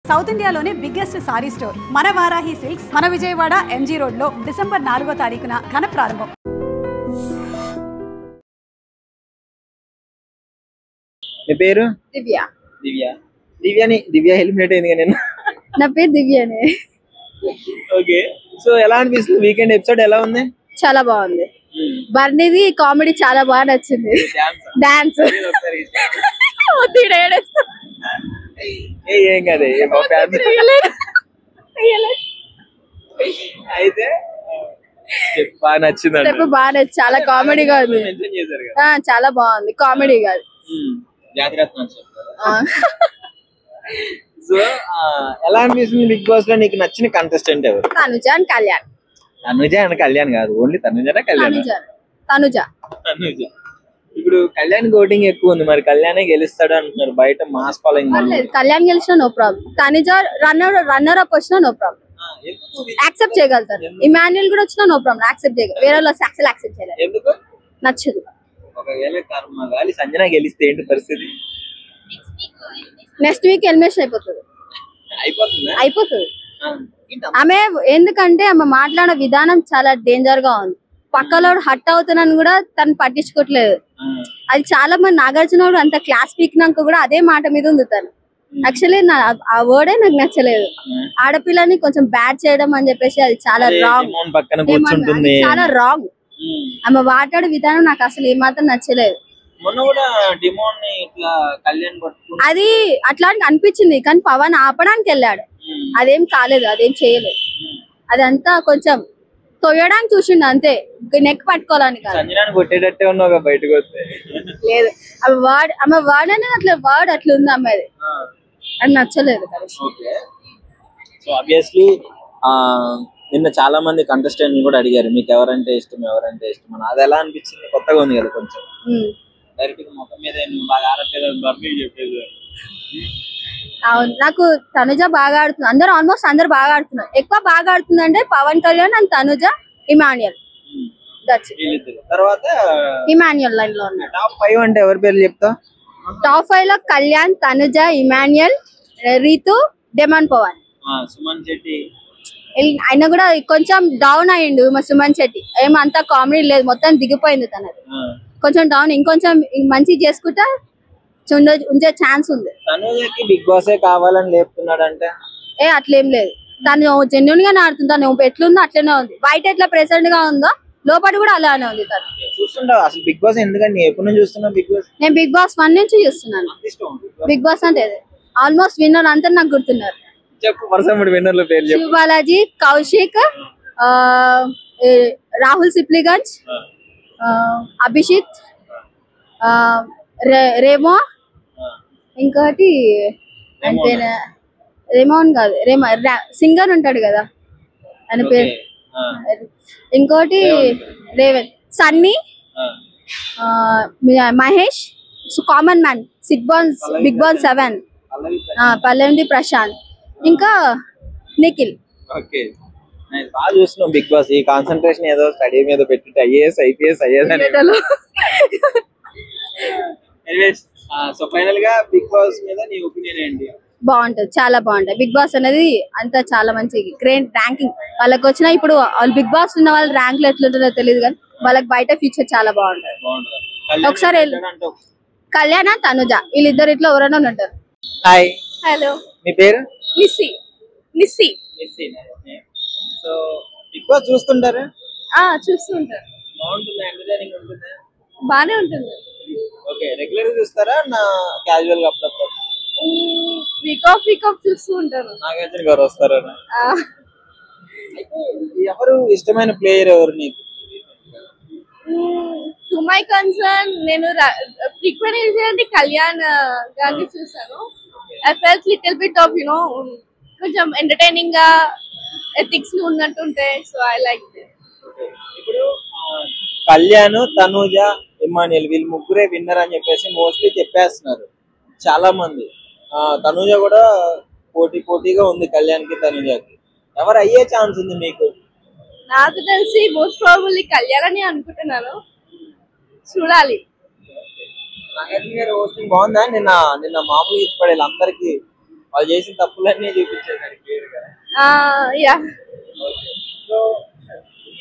South ఇండియాలోనే biggest sorry store మన Varahi silks మన విజయవాడ ఎంజీ రోడ్ లో డిసెంబర్ 4వ తారీఖున ఘన ప్రారంభం. మీ పేరు? దివ్య. దివ్య హెల్మెట్ అయింది నేను. నా పేరు దివ్యనే. ఓకే, సో ఎలా అనిపిస్తుంది వీకెండ్ ఎపిసోడ్? ఎలా ఉంది? చాలా బాగుంది. బర్నీది కామెడీ చాలా బాగా నచ్చింది. డాన్స్ ఏం కదే అయితే బాగా నచ్చింది. బాగా నచ్చింది, చాలా కామెడీగా ఉంది. చాలా బాగుంది, కామెడీ కాదు. సో ఎలా అనిపిస్తుంది బిగ్ బాస్ లో? నీకు నచ్చిన కంటెస్టెంట్ ఎవరు? తనుజ అండ్ కళ్యాణ్. తనుజ అండ్ కళ్యాణ్ కాదు, ఓన్లీ తనుజనా కళ్యాణ్? తనుజ. ఇప్పుడు కళ్యాణ్ ఓటింగ్ ఎక్కువ ఉంది, మరి కళ్యాణే గెలుస్తాడు అంటున్నారు బయట మాస్ ఫాలోయింగ్. కళ్యాణ్ గెలిచినా no problem, Tanuja runner up వచ్చినా నో ప్రాబ్లం, యాక్సెప్ట్ చేయగలుగుతారు. ఇమాన్యుల్ కూడా వచ్చినా నో ప్రాబ్లం, యాక్సెప్ట్ చేయగలరు. వేరే వాళ్ళు అసలు యాక్సెప్ట్ చేయలేదు. ఎందుకు? నచ్చదు. ఒకవేళ కర్మ గాలి సంజన గెలిస్తే ఏంటి పరిస్థితి? నెక్స్ట్ వీక్ ఎలిమినేషన్ అయిపోతుంది. ఆమె ఎందుకంటే ఆమె మాట్లాడే విధానం చాలా డేంజర్ గా ఉంది. పక్కలో హట్ అవుతున్నాను కూడా తను పట్టించుకోవట్లేదు. అది చాలా మంది నాగార్జున అంత క్లాస్ పీకినాక కూడా అదే మాట మీద ఉంది తను. యాక్చువల్లీ ఆ వర్డే నాకు నచ్చలేదు. ఆడపిల్లని కొంచెం బ్యాడ్ చేయడం అని చెప్పేసి అది చాలా రాంగ్, చాలా రాంగ్. ఆమె మాట్లాడే విధానం నాకు అసలు ఏమాత్రం నచ్చలేదు. అది అట్లా అనిపించింది, కానీ పవన్ ఆపడానికి వెళ్ళాడు, అదేం కాలేదు, అదేం చేయలేదు. అదంతా కొంచెం తొయ్యడానికి చూసిండు అంతే, నెక్ పట్టుకోవాలని కాదు. లేదు, ఆమె వర్డ్ అనేది అట్లా వర్డ్ అట్లా ఉంది అమ్మాయి, అది నచ్చలేదు. నిన్న చాలా మంది కంటెస్టెంట్ కూడా అడిగారు మీకు ఎవరంటే ఇష్టం ఎవరంటే ఇష్టం అని. అది ఎలా అనిపించింది? కొత్తగా ఉంది కదా కొంచెం. డైరెక్ట్ మొత్తం మీద బాగా ఆడట్లేదు చెప్పేది. అవును, నాకు తనుజ బాగా ఆడుతుంది. అందరూ ఆల్మోస్ట్ అందరు బాగా ఆడుతున్నారు. ఎక్కువ బాగా ఆడుతుంది అంటే పవన్ కళ్యాణ్ అండ్ తనుజ, ఇమాన్యుల్. తర్వాత ఇమాన్యుల్ లైన్ లో ఉన్నారు. టాప్ 5 అంటే ఎవరి పేర్లు చెప్తా? టాప్ 5 లో కళ్యాణ్, తనుజ, ఇమాన్యుల్, రీతు, డెమాన్ పవన్. సుమన్ శెట్టి ఆయన కూడా కొంచెం డౌన్ అయ్యిండు. సుమన్ శెట్టి ఏమంతా కామెడీ లేదు, మొత్తం దిగిపోయింది తనది. కొంచెం డౌన్, ఇంకొంచెం మంచి చేసుకుంటా ఉంచే ఛాన్స్ ఉంది. తనుజకి బిగ్ బాస్ కావాలని లేపుతున్నాడంటే అట్లేం లేదు, తను జెన్యున్ గానే ఆడుతుంది. తను ఎట్లుందో అట్లనే ఉంది, బయట ఎట్లా ప్రెసెంట్ గా ఉందో లోపల కూడా అలానే ఉంది. తను చూస్తుంటావు అసలు బిగ్ బాస్? ఎందుకంటే ఎప్పటి నుంచి చూస్తున్నా బిగ్ బాస్? నేను బిగ్ బాస్ 1 నుంచి చూస్తున్నాను. బిగ్ బాస్ అంటే ఆల్మోస్ట్ విన్నర్ అంతా నాకు గుర్తున్నారు. చెప్పు వరుస విన్నర్ల పేర్లు. శివ బాలాజీ, కౌశిక్, రాహుల్ సిప్లిగంజ్, అభిషిత్, రేమో, ఇంకోటి అంతేనా, రేమోన్ కాదు, సింగర్ ఉంటాడు కదా ఆయన పేరు, ఇంకోటి Revanth, Sunny, Mahesh, common man, Bigg Boss 7, పల్లెండి ప్రశాంత్, ఇంకా నిఖిల్. బాగా చూస్తున్నాం బిగ్ బాస్. ఈ కాన్సన్ట్రేషన్ ఏదో స్టడీ మీద పెట్టి ఐఏఎస్ ఐపీఎస్ అయ్యేదని. సో ఫైనల్ గా బిగ్ బాస్ మీద నీ ఒపీనియన్ ఏంటి? బాగుంటది, చాలా బాగుంటది. బిగ్ బాస్ అనేది అంతా చాలా మంచి గ్రేట్ ర్యాంకింగ్ వాళ్ళకి వచ్చినా. ఇప్పుడు వాళ్ళు బిగ్ బాస్ ఉన్న వాళ్ళ ర్యాంకులు ఎట్లుంటుందో తెలియదు, కానీ వాళ్ళకి బయట ఫ్యూచర్ చాలా బాగుంటది. ఒకసారి కళ్యాణ, తనుజ వీళ్ళిద్దరు ఇట్లా ఎవరైనా ఉంటారు. హాయ్. హలో. మీ పేరు? నిస్సి. సో బిగ్ బాస్ చూస్తుంటారా? చూస్తుంటారు. బాగుంటుంది, ఎంటర్టైనింగ్ ఉంటుంది, బానే ఉంటుంది. ఓకే, రెగ్యులర్ గా చూస్తారా నా క్యాజువల్ గా అప్పుడప్పుడు? వీక్ ఆఫ్ చూస్తూ ఉంటారు. నాగార్జున గారు వస్తారా? ఎవరు ఇష్టమైన ప్లేయర్ ఎవరు నీకు? టు మై కన్సర్న్ నేను ఫ్రీక్వెంట్ అంటే కళ్యాణ్ గారిని చూసాను. I felt little bit off కొంచెం ఎంటర్టైనింగ్ గా ఎథిక్స్ ఉన్నట్టుంటే, సో ఐ లైక్ దిస్. ఇప్పుడు కళ్యాణ్, తనుజ, ఇమాన్యుల్ వీళ్ళు ముగ్గురే విన్నర్ అని చెప్పేసి మోస్ట్లీ చెప్పేస్తున్నారు చాలా మంది. తనుజ కూడా పోటీగా ఉంది కళ్యాణ్ కి, తనుజకి. ఎవరు అయ్యే ఛాన్స్ ఉంది మీకు? నాకు తెలిసి మోస్ట్ ప్రాబబ్లీ కళ్యాణ్ అని అనుకుంటున్నాను, చూడాలి. నాగార్జున గారి హోస్టింగ్ బాగుందా? నిన్న మామూలుగా ఇచ్చిపడేది అందరికి వాళ్ళు చేసిన తప్పులన్నీ చూపించేసారు క్లియర్ గా. యా సో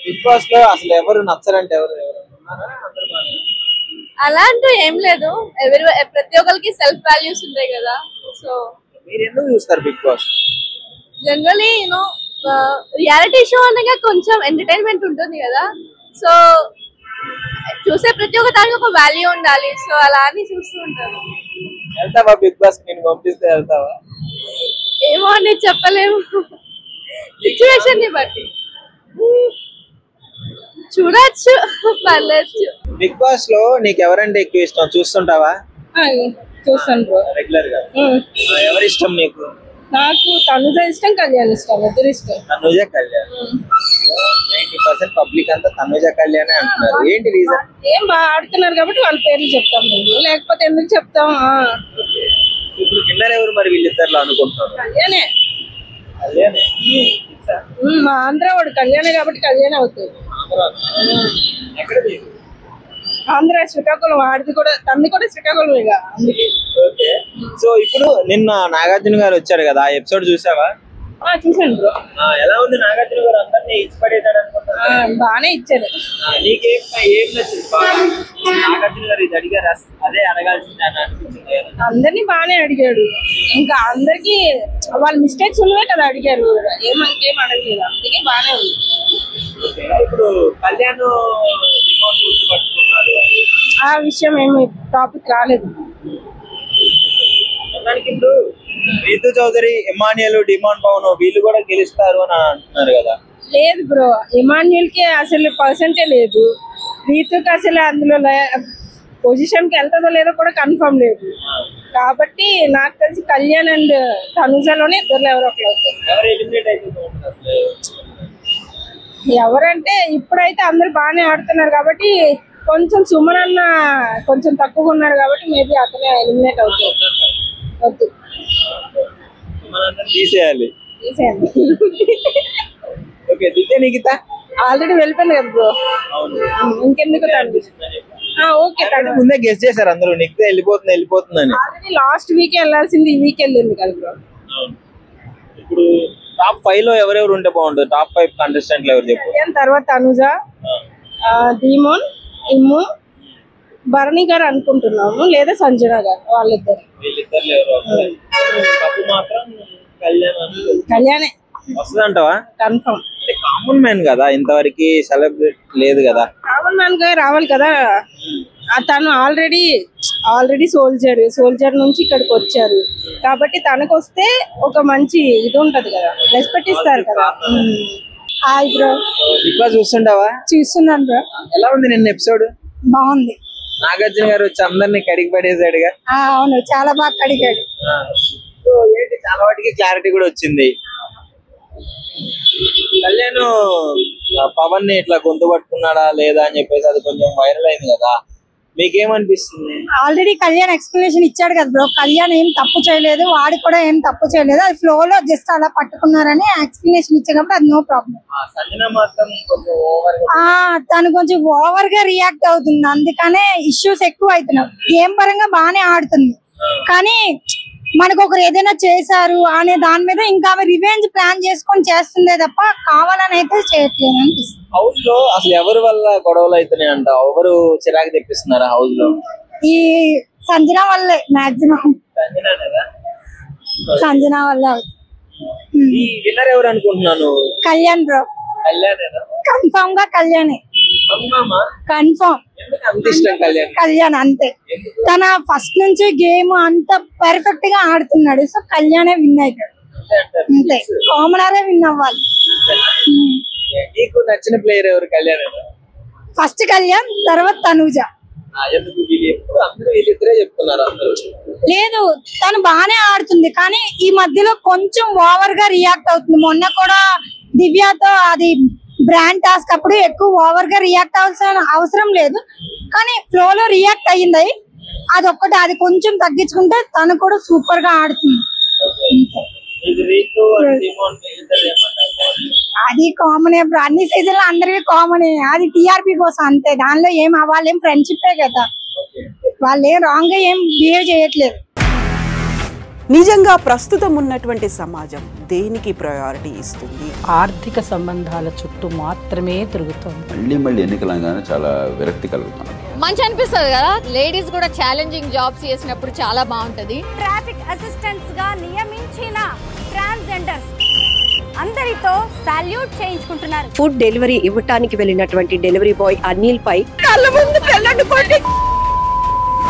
బిగ్ బాస్ లో అసలు ఎవరు నచ్చరంటే ఎవరు ఉన్నారా? అందరూ బాగా అలా అంటూ ఏం లేదు. ప్రతి ఒక్కరికి సెల్ఫ్ వాల్యూస్ ఉంటాయి కదా. సో మీరు ఎందుకు చూస్తారు big boss? Generally you know reality show అనగా కొంచెం ఎంటర్టైన్మెంట్ ఉంటుంది కదా. సో చూసే ప్రతి ఒక్క దానికి ఒక వాల్యూ ఉండాలి. సో అలా అని చూస్తూ ఉంటాను. వెళ్తావా బిగ్ బాస్? నేను పంపిస్తే వెళ్తావా? ఏమో అని చెప్పలేము, సిచ్యువేషన్ ని బట్టి చూడొచ్చు, పర్లేదు. బిగ్ బాస్ లో నీకు ఎవరంటే ఎక్కువ ఇష్టం? చూస్తుంటావా చూస్తాను బ్రో రెగ్యులర్ గా? ఎవరి ఇష్టం నీకు? నాకు తనుజ ఇష్టం, కళ్యాణ్ ఇష్టం, ఇద్దరు ఇష్టం. తనుజ కళ్యాణ్. 90% పబ్లిక్ అంతా తనుజ కళ్యాణ్ అంటున్నారు. ఏంటి రీజన్? ఏం బాగా ఆడుతున్నారు కాబట్టి వాళ్ళ పేర్లు చెప్తాం మేము, లేకపోతే ఎందుకు చెప్తాం. ఇప్పుడు విన్నర్ ఎవరు మరి వీళ్ళిద్దరు అనుకుంటున్నారు? కళ్యాణే. కళ్యాణే. మా ఆంధ్ర వాడు కళ్యాణే కాబట్టి కళ్యాణే అవుతుంది. ఎక్కడ మీరు? ఆంధ్ర శ్రీకాకుళం, ఆడిది కూడా తనది కూడా శ్రీకాకుళం. ఇక అందుకే. ఓకే. సో ఇప్పుడు నిన్న నాగార్జున గారు వచ్చారు కదా, ఆ ఎపిసోడ్ చూసావా? చూసాను బ్రో. ఎలా ఉంది? నాగార్జున గారు అందరినీ ఇచ్చి పడేశాడు అనుకుంటా. బాగానే ఇచ్చారు. నీకేం ఏం నచ్చింది బాగా? నాగార్జున గారు ఇది అడిగారు, అదే అడగాల్సింది అని అనిపించింది. అందరినీ బాగానే అడిగాడు. ఇంకా అందరికి వాళ్ళ మిస్టేక్స్ ఉన్నవే కదా అడిగారు, ఏం అడగలేదు. అందుకే బాగానే ఉంది. ఇప్పుడు కళ్యాణ్ రిమోట్ గుర్తుపట్టుకున్నారు, ఆ విషయం ఏమి టాపిక్ రాలేదు. దానికి ఇప్పుడు రీతు చౌదరి, ఇమాన్యుయల్, డిమాండ్ పవన్ వీళ్ళు కూడా గెలుస్తారు అని అంటున్నారు కదా. లేదు బ్రో, ఇమాన్యుయల్ కి అసలు పర్సెంటే లేదు. రీతుకి అసలు అందులో పొజిషన్ కి వెళ్తుందో లేదో కూడా కన్ఫర్మ్ లేదు. కాబట్టి నాకు తెలిసి కళ్యాణ్ అండ్ తనుజలోనే ఇద్దరు ఎవరో ఒకరు అవుతారు. ఎవరు ఎలిమినేట్ అయిపోతుంది? ఎవరంటే ఇప్పుడైతే అందరు బాగానే ఆడుతున్నారు కాబట్టి, కొంచెం సుమన్ అన్న కొంచెం తక్కువగా ఉన్నారు కాబట్టి మేబీ అతనే ఎలిమినేట్ అవుతారు. వద్దు, తీసేయాలి. తీసేయండి. ఓకే. దివ్య నిఖిత ఆల్రెడీ వెళ్ళిపోయింది కదా బ్రో, ఇంకెందుకు తండ్రి. ఓకే, ముందే గెస్ చేశారు అందరూ నిఖిత వెళ్ళిపోతుందని. ఆల్రెడీ లాస్ట్ వీక్ వెళ్ళాల్సింది ఈ వీక్ వెళ్ళింది కదా బ్రో. ఇప్పుడు టాప్ 5 లో ఎవరెవరు ఉంటే బాగుంటుంది? టాప్ 5 కంటెస్టెంట్లు ఎవరు చెప్పు? తర్వాత అనుజ, ధీమోన్, ఇమ్ము, భరణి గారు అనుకుంటున్నాము, లేదా సంజన గారు. వాళ్ళిద్దరు. కళ్యాణే వస్తుందంటావా? కన్ఫర్మ్. అంటే కామన్ మ్యాన్ కదా, ఇంతవరకు సెలబ్రేట్ లేదు కదా. కామన్ మ్యాన్ గా రావాలి కదా. తను ఆల్రెడీ సోల్జర్ నుంచి ఇక్కడికి వచ్చారు కాబట్టి తనకు వస్తే ఒక మంచి ఇది ఉంటది కదా, రెస్పెక్ట్ ఇస్తారు కదా. Hi bro. బిగ్ బాస్ చూస్తుంటావా? చూస్తున్నాను బ్రో. ఎలా ఉంది నిన్న ఎపిసోడ్? బాగుంది. నాగార్జున గారు వచ్చి అందరినీ కడిగి పడేసాడుగా. అవును, చాలా బాగా కడిగాడు. సో ఏంటి, చాలా వాటికి క్లారిటీ కూడా వచ్చింది. కళ్యాణ్ పవన్ ని ఇట్లా గొంతు పట్టుకున్నాడా లేదా అని చెప్పేసి అది కొంచెం వైరల్ అయింది కదా, మీకేమనిపిస్తుంది? ఆల్రెడీ కళ్యాణ్ ఎక్స్ప్లెనేషన్ ఇచ్చాడు కదా బ్రో. కళ్యాణ్ ఏం తప్పు చేయలేదు, వాడు కూడా ఏం తప్పు చేయలేదు, అది ఫ్లో లో జస్ట్ అలా పట్టుకున్నారని ఎక్స్ప్లెనేషన్ ఇచ్చేటప్పుడు అది నో ప్రాబ్లం. సంజన మాత్రం కొంచెం ఓవర్ తను కొంచెం ఓవర్ గా రియాక్ట్ అవుతుంది, అందుకనే ఇష్యూస్ ఎక్కువ అవుతున్నాయి. గేమ్ పరంగా బాగానే ఆడుతుంది కానీ మనకు ఒకరు ఏదైనా చేశారు అనే దాని మీద ఇంకా ఆమె రివెంజ్ ప్లాన్ చేసుకొని చేస్తుందే తప్ప కావాలని అయితే చేయట్లేదు అనిపిస్తుంది. హౌస్ లో అసలు ఎవరి వల్ల గొడవలు అవుతున్నాయి అంట? ఎవరు చిరాకు తెప్పిస్తున్నారా హౌస్ లో? ఈ సంజన వల్లే మాక్సిమం, సంజన వల్ల. ఈ విన్నర్ ఎవరు అనుకుంటున్నాను? కళ్యాణ్ బ్రో. కళ్యాణేనా? కన్ఫర్మ్ గా కళ్యాణే, కన్ఫర్మ్. అంత ఇష్టం కళ్యాణ్? కళ్యాణ్ అంతే. తన ఫస్ట్ నుంచి గేమ్ అంత పర్ఫెక్ట్ గా ఆడుతున్నాడు, సో కళ్యాణే విన్ అవుతాడు అంతే. కామనరే విన్ అవ్వాలి. నీకు నచ్చిన ప్లేయర్ ఎవరు? కళ్యాణ్ ఫస్ట్ కళ్యాణ్, తర్వాత తనూజ. ఎందుకు అందరూ వీళ్ళిద్దరే చెప్తున్నారు అందరూ? లేదు, తను బాగానే ఆడుతుంది కానీ ఈ మధ్యలో కొంచెం ఓవర్ గా రియాక్ట్ అవుతుంది. మొన్న కూడా దివ్యతో అది బ్రాండ్ టాస్క్ అప్పుడు ఎక్కువ ఓవర్ గా రియాక్ట్ అవ్వాల్సిన అవసరం లేదు కానీ ఫ్లో లో రియాక్ట్ అయ్యింది. అదొక్కటి, అది కొంచెం తగ్గించుకుంటే తను కూడా సూపర్ గా ఆడుతుంది. అది కామన్, అన్ని సీజన్ లో అందరివి కామన్. అది టీఆర్పీ కోసం అంతే, దానిలో ఏం అవ్వాలి, ఏం ఫ్రెండ్షిప్ కదా, వాళ్ళు ఏం రాంగ్ గా ఏం బిహేవ్ చేయట్లేదు. నిజంగా ప్రస్తుతం ఉన్నటువంటి సమాజం దేనికి ప్రయారిటీ ఇస్తుంది? ఆర్థిక సంబంధాల చుట్టూ మాత్రమే తిరుగుతుంది. మళ్ళీ ఎన్నికలంగానే చాలా విరక్తి కలుగుతాను. మంచి అనిపిస్తుంది కదా, లేడీస్ కూడా ఛాలెంజింగ్ జాబ్స్ చేసినప్పుడు చాలా బాగుంటది. ట్రాఫిక్ అసిస్టెంట్స్ గా నియమించిన ట్రాన్స్జెండర్స్ అందరితో సాల్యూట్ చేయించుకుంటున్నారు. ఫుడ్ డెలివరీ ఇవ్వటానికి వెళ్ళినటువంటి డెలివరీ బాయ్ అనిల్ పై కళ్ళ ముందు